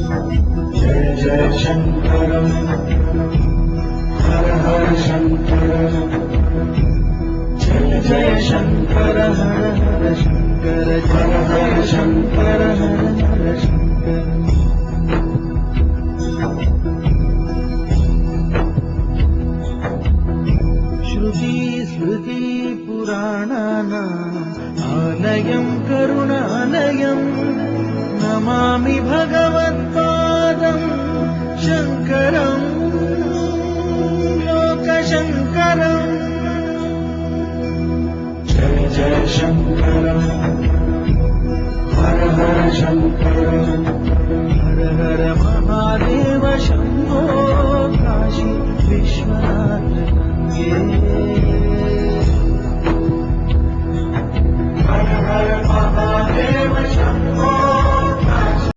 जय जय शंकर हर हर शंकर जय जय शंकर हर हर शंकर हर हर शंकर हर हर शंकर। श्रुति स्मृति पुराणानाम् आलयं करुणालयं नमामि भगवत्पादं शंकरं लोकशंकरम्। जय जय शंकर हर हर शंकर